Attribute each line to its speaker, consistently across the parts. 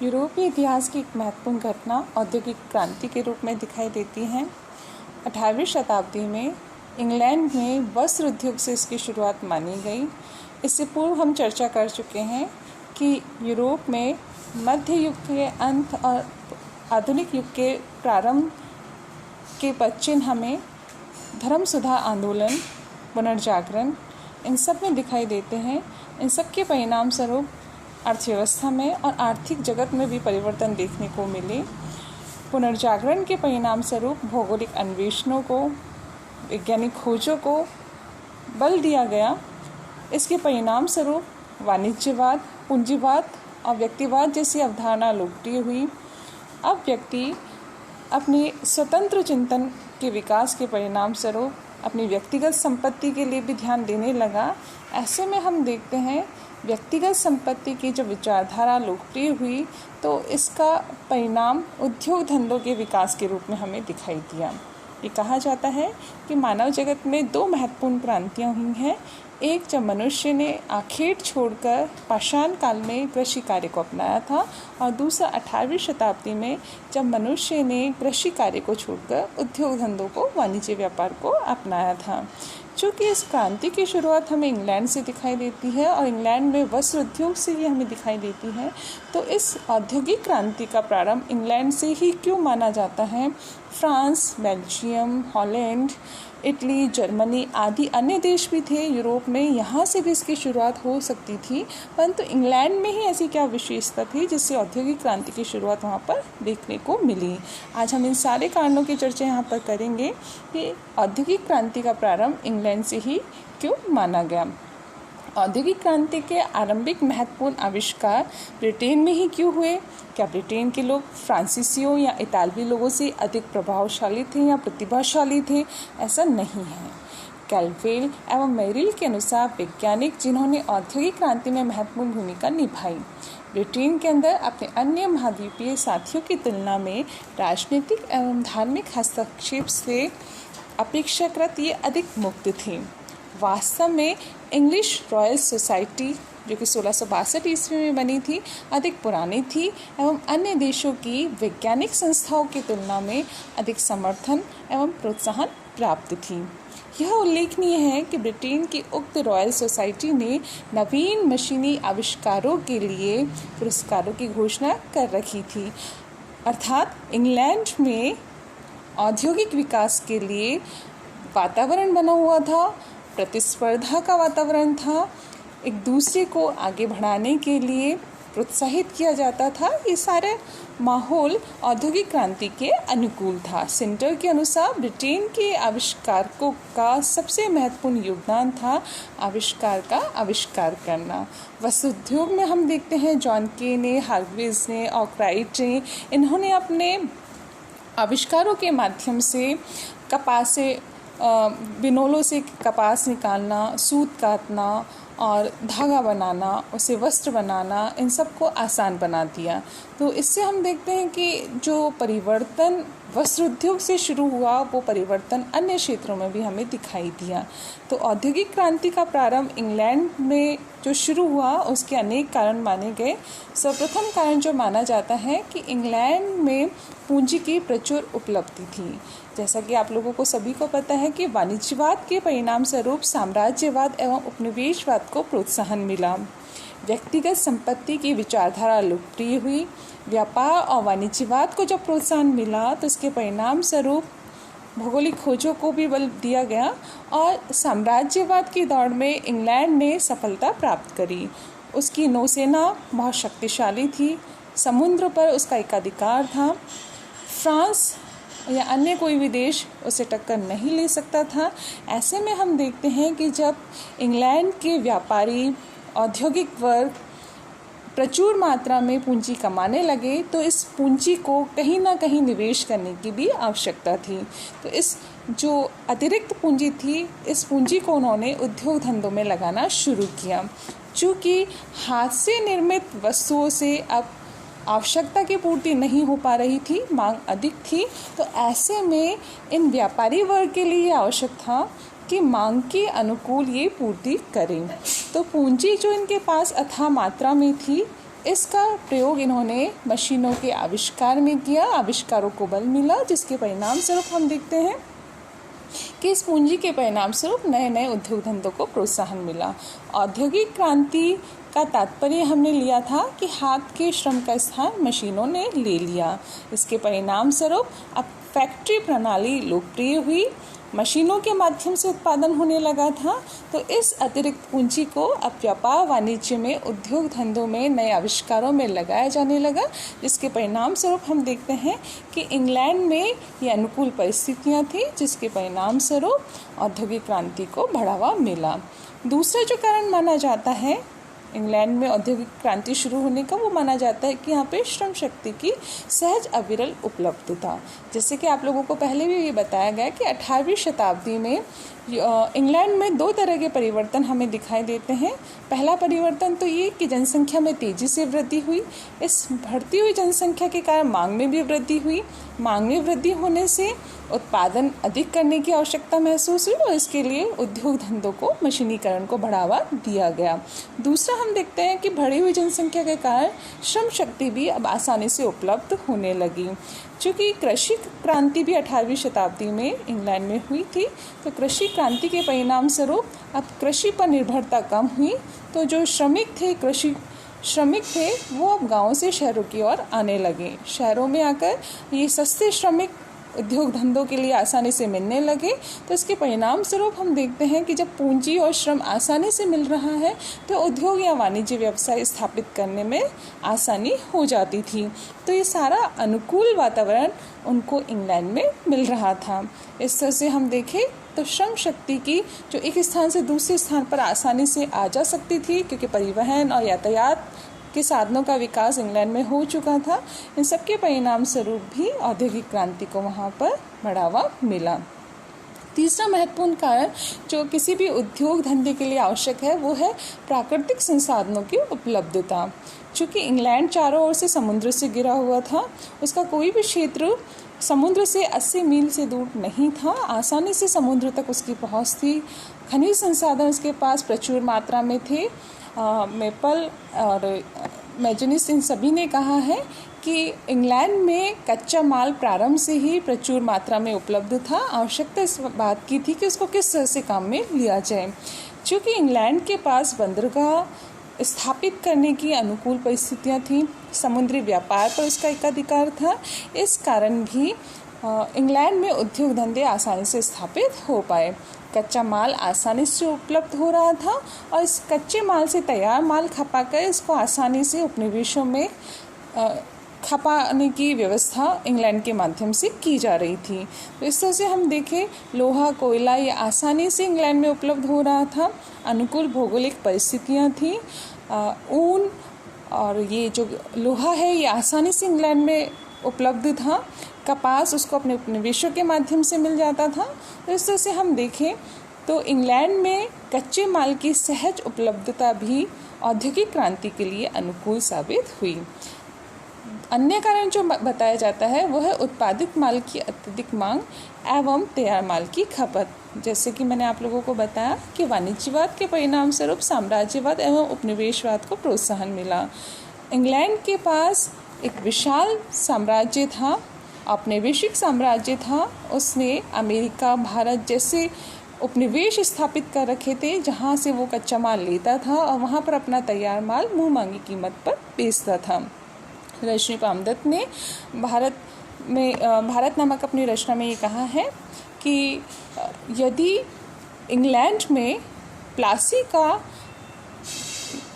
Speaker 1: यूरोपीय इतिहास की एक महत्वपूर्ण घटना औद्योगिक क्रांति के रूप में दिखाई देती है। 18वीं शताब्दी में इंग्लैंड में वस्त्र उद्योग से इसकी शुरुआत मानी गई। इससे पूर्व हम चर्चा कर चुके हैं कि यूरोप में मध्य युग के अंत और आधुनिक युग के प्रारंभ के पदचिन्ह हमें धर्म सुधार आंदोलन, पुनर्जागरण इन सब में दिखाई देते हैं। इन सब के परिणाम स्वरूप अर्थव्यवस्था में और आर्थिक जगत में भी परिवर्तन देखने को मिले। पुनर्जागरण के परिणाम स्वरूप भौगोलिक अन्वेषणों को, वैज्ञानिक खोजों को बल दिया गया। इसके परिणाम स्वरूप वाणिज्यवाद, पूंजीवाद और व्यक्तिवाद जैसी अवधारणा लोकप्रिय हुई। अब व्यक्ति अपनी स्वतंत्र चिंतन के विकास के परिणाम स्वरूप अपनी व्यक्तिगत संपत्ति के लिए भी ध्यान देने लगा। ऐसे में हम देखते हैं व्यक्तिगत संपत्ति की जब विचारधारा लोकप्रिय हुई तो इसका परिणाम उद्योग धंधों के विकास के रूप में हमें दिखाई दिया। ये कहा जाता है कि मानव जगत में दो महत्वपूर्ण क्रांतियाँ हुई हैं। एक जब मनुष्य ने आखेट छोड़कर पाषाण काल में कृषि कार्य को अपनाया था, और दूसरा 18वीं शताब्दी में जब मनुष्य ने कृषि कार्य को छोड़कर उद्योग धंधों को, वाणिज्य व्यापार को अपनाया था। चूँकि इस क्रांति की शुरुआत हमें इंग्लैंड से दिखाई देती है और इंग्लैंड में वस्त्र उद्योग से ये हमें दिखाई देती है, तो इस औद्योगिक क्रांति का प्रारंभ इंग्लैंड से ही क्यों माना जाता है? France, Belgium, Holland, Italy, Germany आदि अन्य देश भी थे यूरोप में, यहाँ से भी इसकी शुरुआत हो सकती थी, परंतु इंग्लैंड में ही ऐसी क्या विशेषता थी जिससे औद्योगिक क्रांति की शुरुआत वहाँ पर देखने को मिली। आज हम इन सारे कारणों की चर्चा यहाँ पर करेंगे कि औद्योगिक क्रांति का प्रारंभ इंग्लैंड से ही क्यों माना गया। औद्योगिक क्रांति के आरंभिक महत्वपूर्ण आविष्कार ब्रिटेन में ही क्यों हुए? क्या ब्रिटेन के लोग फ्रांसीसियों या इतालवी लोगों से अधिक प्रभावशाली थे या प्रतिभाशाली थे? ऐसा नहीं है। कैल्वेल एवं मेरिल के अनुसार वैज्ञानिक जिन्होंने औद्योगिक क्रांति में महत्वपूर्ण भूमिका निभाई, ब्रिटेन के अंदर अपने अन्य महाद्वीपीय साथियों की तुलना में राजनीतिक एवं धार्मिक हस्तक्षेप से अपेक्षाकृत ये अधिक मुक्त थे। वास्तव में इंग्लिश रॉयल सोसाइटी जो कि 1662 ईस्वी में बनी थी, अधिक पुरानी थी एवं अन्य देशों की वैज्ञानिक संस्थाओं की तुलना में अधिक समर्थन एवं प्रोत्साहन प्राप्त थी। यह उल्लेखनीय है कि ब्रिटेन की उक्त रॉयल सोसाइटी ने नवीन मशीनी आविष्कारों के लिए पुरस्कारों की घोषणा कर रखी थी। अर्थात इंग्लैंड में औद्योगिक विकास के लिए वातावरण बना हुआ था, प्रतिस्पर्धा का वातावरण था, एक दूसरे को आगे बढ़ाने के लिए प्रोत्साहित किया जाता था। ये सारे माहौल औद्योगिक क्रांति के अनुकूल था। सेंटर के अनुसार ब्रिटेन के आविष्कारकों का सबसे महत्वपूर्ण योगदान था आविष्कार का आविष्कार करना। वस्त्र उद्योग में हम देखते हैं जॉन के ने, हार्ग्रीव्स ने और क्राइट ने, इन्होंने अपने आविष्कारों के माध्यम से कपास से बिनोलों से कपास निकालना, सूत काटना और धागा बनाना, उसे वस्त्र बनाना, इन सब को आसान बना दिया। तो इससे हम देखते हैं कि जो परिवर्तन वस्त्र उद्योग से शुरू हुआ वो परिवर्तन अन्य क्षेत्रों में भी हमें दिखाई दिया। तो औद्योगिक क्रांति का प्रारंभ इंग्लैंड में जो शुरू हुआ उसके अनेक कारण माने गए। सर्वप्रथम कारण जो माना जाता है कि इंग्लैंड में पूंजी की प्रचुर उपलब्धि थी। जैसा कि आप लोगों को सभी को पता है कि वाणिज्यवाद के परिणाम स्वरूप साम्राज्यवाद एवं उपनिवेशवाद को प्रोत्साहन मिला। व्यक्तिगत संपत्ति की विचारधारा लोकप्रिय हुई। व्यापार और वाणिज्यवाद को जब प्रोत्साहन मिला तो इसके परिणाम स्वरूप भौगोलिक खोजों को भी बल दिया गया और साम्राज्यवाद की दौड़ में इंग्लैंड ने सफलता प्राप्त करी। उसकी नौसेना बहुत शक्तिशाली थी, समुद्र पर उसका एकाधिकार था। फ्रांस या अन्य कोई भी देश उसे टक्कर नहीं ले सकता था। ऐसे में हम देखते हैं कि जब इंग्लैंड के व्यापारी, औद्योगिक वर्ग प्रचुर मात्रा में पूंजी कमाने लगे तो इस पूंजी को कहीं ना कहीं निवेश करने की भी आवश्यकता थी। तो इस जो अतिरिक्त पूंजी थी, इस पूंजी को उन्होंने उद्योग धंधों में लगाना शुरू किया। चूँकि हाथ से निर्मित वस्तुओं से अब आवश्यकता की पूर्ति नहीं हो पा रही थी, मांग अधिक थी, तो ऐसे में इन व्यापारी वर्ग के लिए आवश्यक था कि मांग के अनुकूल ये पूर्ति करें। तो पूंजी जो इनके पास अथाह मात्रा में थी, इसका प्रयोग इन्होंने मशीनों के आविष्कार में किया। आविष्कारों को बल मिला, जिसके परिणाम स्वरूप हम देखते हैं कि इस पूंजी के परिणाम स्वरूप नए नए उद्योग धंधों को प्रोत्साहन मिला। औद्योगिक क्रांति का तात्पर्य हमने लिया था कि हाथ के श्रम का स्थान मशीनों ने ले लिया। इसके परिणाम स्वरूप अब फैक्ट्री प्रणाली लोकप्रिय हुई, मशीनों के माध्यम से उत्पादन होने लगा था। तो इस अतिरिक्त पूंजी को अब व्यापार वाणिज्य में, उद्योग धंधों में, नए आविष्कारों में लगाया जाने लगा, जिसके परिणाम स्वरूप हम देखते हैं कि इंग्लैंड में ये अनुकूल परिस्थितियां थी, जिसके परिणाम स्वरूप औद्योगिक क्रांति को बढ़ावा मिला। दूसरा जो कारण माना जाता है इंग्लैंड में औद्योगिक क्रांति शुरू होने का, वो माना जाता है कि यहाँ पे श्रम शक्ति की सहज अविरल उपलब्धता। जैसे कि आप लोगों को पहले भी ये बताया गया कि 18वीं शताब्दी में इंग्लैंड में दो तरह के परिवर्तन हमें दिखाई देते हैं। पहला परिवर्तन तो ये कि जनसंख्या में तेजी से वृद्धि हुई। इस बढ़ती हुई जनसंख्या के कारण मांग में भी वृद्धि हुई। मांग में वृद्धि होने से उत्पादन अधिक करने की आवश्यकता महसूस हुई और इसके लिए उद्योग धंधों को, मशीनीकरण को बढ़ावा दिया गया। दूसरा हम देखते हैं कि बढ़ी हुई जनसंख्या के कारण श्रम शक्ति भी अब आसानी से उपलब्ध होने लगी। चूँकि कृषि क्रांति भी 18वीं शताब्दी में इंग्लैंड में हुई थी, तो कृषि क्रांति के परिणाम स्वरूप अब कृषि पर निर्भरता कम हुई। तो जो श्रमिक थे वो अब गाँव से शहरों की ओर आने लगे। शहरों में आकर ये सस्ते श्रमिक उद्योग धंधों के लिए आसानी से मिलने लगे। तो इसके परिणाम स्वरूप हम देखते हैं कि जब पूंजी और श्रम आसानी से मिल रहा है तो उद्योग या वाणिज्य व्यवसाय स्थापित करने में आसानी हो जाती थी। तो ये सारा अनुकूल वातावरण उनको इंग्लैंड में मिल रहा था। इस तरह से हम देखें तो श्रम शक्ति की जो एक स्थान से दूसरे स्थान पर आसानी से आ जा सकती थी, क्योंकि परिवहन और यातायात के साधनों का विकास इंग्लैंड में हो चुका था। इन सबके परिणाम स्वरूप भी औद्योगिक क्रांति को वहाँ पर बढ़ावा मिला। तीसरा महत्वपूर्ण कारण जो किसी भी उद्योग धंधे के लिए आवश्यक है, वो है प्राकृतिक संसाधनों की उपलब्धता। चूँकि इंग्लैंड चारों ओर से समुद्र से घिरा हुआ था, उसका कोई भी क्षेत्र समुद्र से 80 मील से दूर नहीं था। आसानी से समुद्र तक उसकी पहुँच थी। खनिज संसाधन उसके पास प्रचुर मात्रा में थे। मेपल और मैजनिस इन सभी ने कहा है कि इंग्लैंड में कच्चा माल प्रारंभ से ही प्रचुर मात्रा में उपलब्ध था। आवश्यकता इस बात की थी कि उसको किस तरह से काम में लिया जाए। चूँकि इंग्लैंड के पास बंदरगाह स्थापित करने की अनुकूल परिस्थितियाँ थीं, समुद्री व्यापार पर उसका एकाधिकार था, इस कारण भी इंग्लैंड में उद्योग धंधे आसानी से स्थापित हो पाए। कच्चा माल आसानी से उपलब्ध हो रहा था और इस कच्चे माल से तैयार माल खपाकर इसको आसानी से उपनिवेशों में खपाने की व्यवस्था इंग्लैंड के माध्यम से की जा रही थी। तो इस तरह से हम देखें, लोहा, कोयला ये आसानी से इंग्लैंड में उपलब्ध हो रहा था। अनुकूल भौगोलिक परिस्थितियाँ थीं। ऊन और ये जो लोहा है ये आसानी से इंग्लैंड में उपलब्ध था। कपास उसको अपने उपनिवेशों के माध्यम से मिल जाता था। तो इस तरह से हम देखें तो इंग्लैंड में कच्चे माल की सहज उपलब्धता भी औद्योगिक क्रांति के लिए अनुकूल साबित हुई। अन्य कारण जो बताया जाता है वो है उत्पादित माल की अत्यधिक मांग एवं तैयार माल की खपत। जैसे कि मैंने आप लोगों को बताया कि वाणिज्यवाद के परिणाम स्वरूप साम्राज्यवाद एवं उपनिवेशवाद को प्रोत्साहन मिला। इंग्लैंड के पास एक विशाल साम्राज्य था, औपनिवेशिक साम्राज्य था। उसने अमेरिका, भारत जैसे उपनिवेश स्थापित कर रखे थे, जहाँ से वो कच्चा माल लेता था और वहाँ पर अपना तैयार माल मुँह मांगी कीमत पर बेचता था। रजनी पामदत्त ने भारत नामक अपनी रचना में ये कहा है कि यदि इंग्लैंड में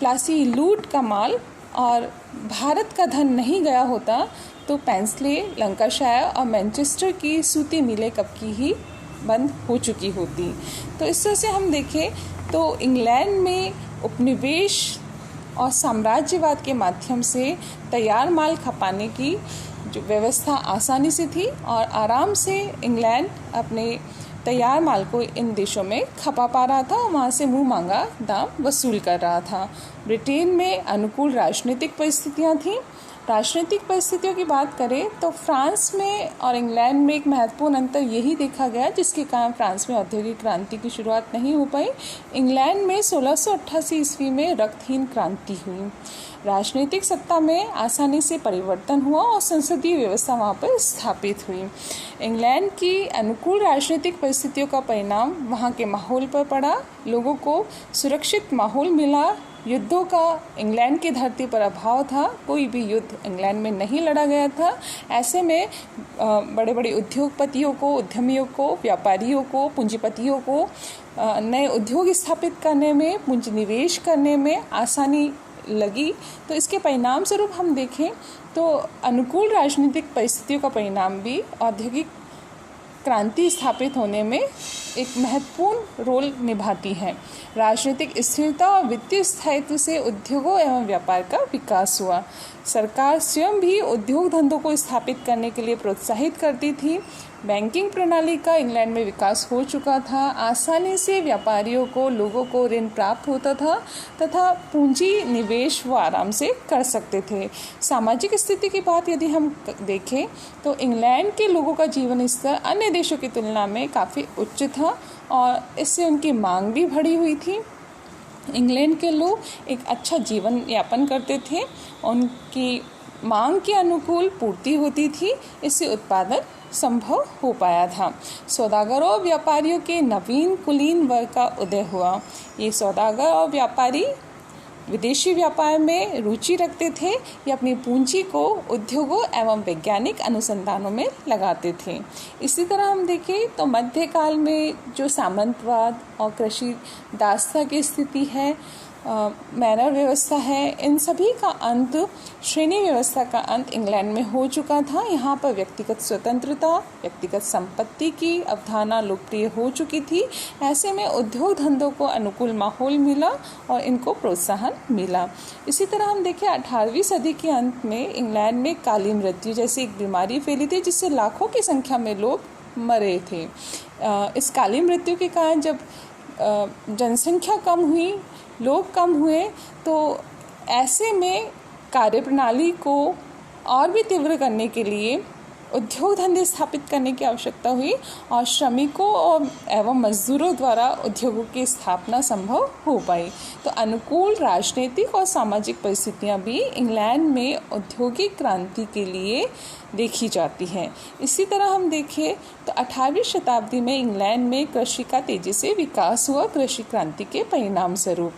Speaker 1: प्लासी लूट का माल और भारत का धन नहीं गया होता तो पेंसले, लंकाशायर और मैनचेस्टर की सूती मिलें कब की ही बंद हो चुकी होती। तो इस तरह से हम देखें तो इंग्लैंड में उपनिवेश और साम्राज्यवाद के माध्यम से तैयार माल खपाने की जो व्यवस्था आसानी से थी और आराम से इंग्लैंड अपने तैयार माल को इन देशों में खपा पा रहा था और वहाँ से मुँह मांगा दाम वसूल कर रहा था। ब्रिटेन में अनुकूल राजनीतिक परिस्थितियाँ थीं। राजनीतिक परिस्थितियों की बात करें तो फ्रांस में और इंग्लैंड में एक महत्वपूर्ण अंतर यही देखा गया, जिसके कारण फ्रांस में औद्योगिक क्रांति की शुरुआत नहीं हो पाई। इंग्लैंड में 1688 ईस्वी में रक्तहीन क्रांति हुई। राजनीतिक सत्ता में आसानी से परिवर्तन हुआ और संसदीय व्यवस्था वहाँ पर स्थापित हुई। इंग्लैंड की अनुकूल राजनीतिक परिस्थितियों का परिणाम वहाँ के माहौल पर पड़ा। लोगों को सुरक्षित माहौल मिला। युद्धों का इंग्लैंड की धरती पर अभाव था, कोई भी युद्ध इंग्लैंड में नहीं लड़ा गया था। ऐसे में बड़े बड़े उद्योगपतियों को, उद्यमियों को, व्यापारियों को, पूंजीपतियों को नए उद्योग स्थापित करने में, पूंजी निवेश करने में आसानी लगी। तो इसके परिणाम स्वरूप हम देखें तो अनुकूल राजनीतिक परिस्थितियों का परिणाम भी औद्योगिक क्रांति स्थापित होने में एक महत्वपूर्ण रोल निभाती है। राजनीतिक स्थिरता और वित्तीय स्थायित्व से उद्योगों एवं व्यापार का विकास हुआ। सरकार स्वयं भी उद्योग धंधों को स्थापित करने के लिए प्रोत्साहित करती थी। बैंकिंग प्रणाली का इंग्लैंड में विकास हो चुका था। आसानी से व्यापारियों को, लोगों को ऋण प्राप्त होता था तथा पूंजी निवेश वो आराम से कर सकते थे। सामाजिक स्थिति की बात यदि हम देखें तो इंग्लैंड के लोगों का जीवन स्तर अन्य देशों की तुलना में काफ़ी उच्च था और इससे उनकी मांग भी बढ़ी हुई थी। इंग्लैंड के लोग एक अच्छा जीवन यापन करते थे, उनकी मांग के अनुकूल पूर्ति होती थी, इससे उत्पादन संभव हो पाया था। सौदागरों और व्यापारियों के नवीन कुलीन वर्ग का उदय हुआ। ये सौदागर और व्यापारी विदेशी व्यापार में रुचि रखते थे। ये अपनी पूंजी को उद्योगों एवं वैज्ञानिक अनुसंधानों में लगाते थे। इसी तरह हम देखें तो मध्यकाल में जो सामंतवाद और कृषि दासता की स्थिति है, मैनर व्यवस्था है, इन सभी का अंत, श्रेणी व्यवस्था का अंत इंग्लैंड में हो चुका था। यहाँ पर व्यक्तिगत स्वतंत्रता, व्यक्तिगत संपत्ति की अवधारणा लोकप्रिय हो चुकी थी। ऐसे में उद्योग धंधों को अनुकूल माहौल मिला और इनको प्रोत्साहन मिला। इसी तरह हम देखें 18वीं सदी के अंत में इंग्लैंड में काली मृत्यु जैसी एक बीमारी फैली थी, जिससे लाखों की संख्या में लोग मरे थे। इस काली मृत्यु के कारण जब जनसंख्या कम हुई, लोग कम हुए, तो ऐसे में कार्यप्रणाली को और भी तीव्र करने के लिए उद्योग धंधे स्थापित करने की आवश्यकता हुई और श्रमिकों और एवं मजदूरों द्वारा उद्योगों की स्थापना संभव हो पाई। तो अनुकूल राजनीतिक और सामाजिक परिस्थितियां भी इंग्लैंड में औद्योगिक क्रांति के लिए देखी जाती हैं। इसी तरह हम देखें तो 18वीं शताब्दी में इंग्लैंड में कृषि का तेजी से विकास हुआ, कृषि क्रांति के परिणाम स्वरूप।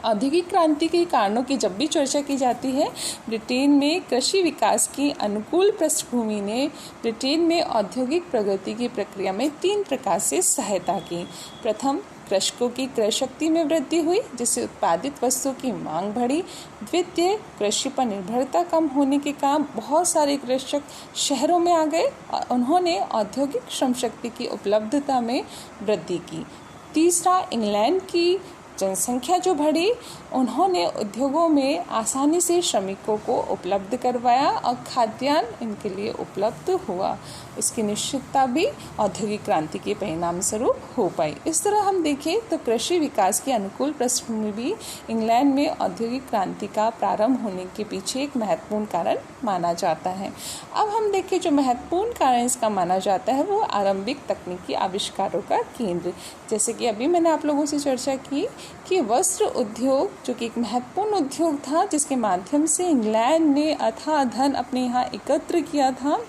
Speaker 1: औद्योगिक क्रांति के कारणों की जब भी चर्चा की जाती है, ब्रिटेन में कृषि विकास की अनुकूल पृष्ठभूमि ने ब्रिटेन में औद्योगिक प्रगति की प्रक्रिया में 3 प्रकार से सहायता की। प्रथम, कृषकों की क्रय शक्ति में वृद्धि हुई, जिससे उत्पादित वस्तुओं की मांग बढ़ी। द्वितीय, कृषि पर निर्भरता कम होने के कारण बहुत सारे कृषक शहरों में आ गए और उन्होंने औद्योगिक श्रम शक्ति की उपलब्धता में वृद्धि की। तीसरा, इंग्लैंड की जनसंख्या जो बढ़ी, उन्होंने उद्योगों में आसानी से श्रमिकों को उपलब्ध करवाया और खाद्यान्न इनके लिए उपलब्ध हुआ। इसकी निश्चितता भी औद्योगिक क्रांति के परिणाम स्वरूप हो पाई। इस तरह हम देखें तो कृषि विकास की अनुकूल पृष्ठभूमि भी इंग्लैंड में औद्योगिक क्रांति का प्रारंभ होने के पीछे एक महत्वपूर्ण कारण माना जाता है। अब हम देखें जो महत्वपूर्ण कारण इसका माना जाता है वो आरंभिक तकनीकी आविष्कारों का केंद्र। जैसे कि अभी मैंने आप लोगों से चर्चा की कि वस्त्र उद्योग जो कि एक महत्वपूर्ण उद्योग था, जिसके माध्यम से इंग्लैंड ने अथाह धन अपने यहाँ एकत्र किया था।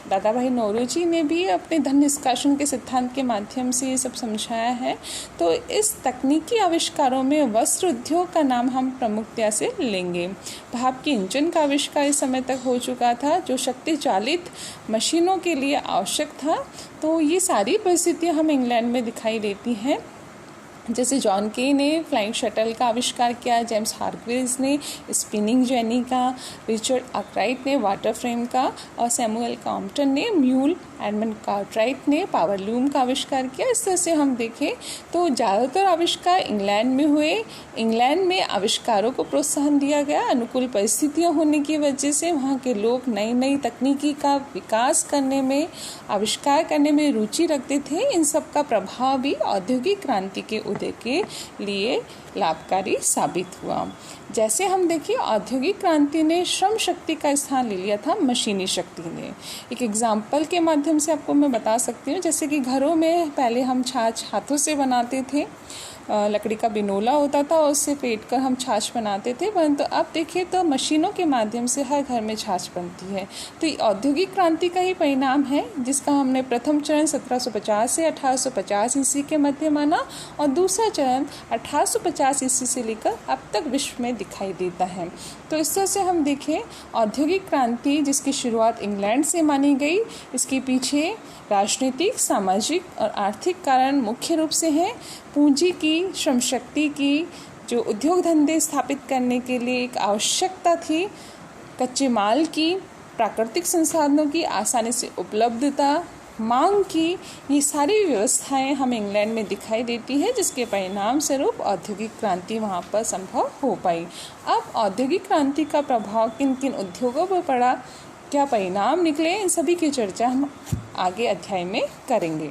Speaker 1: दादा भाई नौरोजी ने भी अपने धन निष्कासन के सिद्धांत के माध्यम से ये सब समझाया है। तो इस तकनीकी आविष्कारों में वस्त्र उद्योग का नाम हम प्रमुखता से लेंगे। भाप के इंजन का आविष्कार इस समय तक हो चुका था, जो शक्ति चालित मशीनों के लिए आवश्यक था। तो ये सारी परिस्थितियाँ हम इंग्लैंड में दिखाई देती हैं। जैसे जॉन के ने फ्लाइंग शटल का आविष्कार किया, जेम्स हार्ग्रीव्स ने स्पिनिंग जेनी का, रिचर्ड आर्कराइट ने वाटर फ्रेम का और सैमुअल क्रॉम्पटन ने म्यूल, एडमंड कार्टराइट ने पावर लूम का आविष्कार किया। इस तरह से हम देखें तो ज़्यादातर आविष्कार इंग्लैंड में हुए। इंग्लैंड में आविष्कारों को प्रोत्साहन दिया गया। अनुकूल परिस्थितियाँ होने की वजह से वहाँ के लोग नई नई तकनीकी का विकास करने में, आविष्कार करने में रुचि रखते थे। इन सब का प्रभाव भी औद्योगिक क्रांति के उदय के लिए लाभकारी साबित हुआ। जैसे हम देखिए औद्योगिक क्रांति ने श्रम शक्ति का स्थान ले लिया था मशीनी शक्ति ने। एक एग्जाम्पल के माध्यम से आपको मैं बता सकती हूँ, जैसे कि घरों में पहले हम छाछ हाथों से बनाते थे, लकड़ी का बिनोला होता था, उससे फेंट कर हम छाछ बनाते थे, परंतु अब देखिए तो मशीनों के माध्यम से हर घर में छाछ बनती है। तो ये औद्योगिक क्रांति का ही परिणाम है, जिसका हमने प्रथम चरण 1750 से 1850 ईस्वी के मध्य माना और दूसरा चरण 1850 ईस्वी से लेकर अब तक विश्व में दिखाई देता है। तो इस तरह से हम देखें औद्योगिक क्रांति जिसकी शुरुआत इंग्लैंड से मानी गई, इसके पीछे राजनीतिक, सामाजिक और आर्थिक कारण मुख्य रूप से हैं। पूंजी की, श्रम शक्ति की, जो उद्योग धंधे स्थापित करने के लिए एक आवश्यकता थी, कच्चे माल की, प्राकृतिक संसाधनों की आसानी से उपलब्धता, मांग की, ये सारी व्यवस्थाएं हमें इंग्लैंड में दिखाई देती है, जिसके परिणाम स्वरूप औद्योगिक क्रांति वहाँ पर संभव हो पाई। अब औद्योगिक क्रांति का प्रभाव किन किन उद्योगों पर पड़ा, क्या परिणाम निकले, इन सभी की चर्चा हम आगे अध्याय में करेंगे।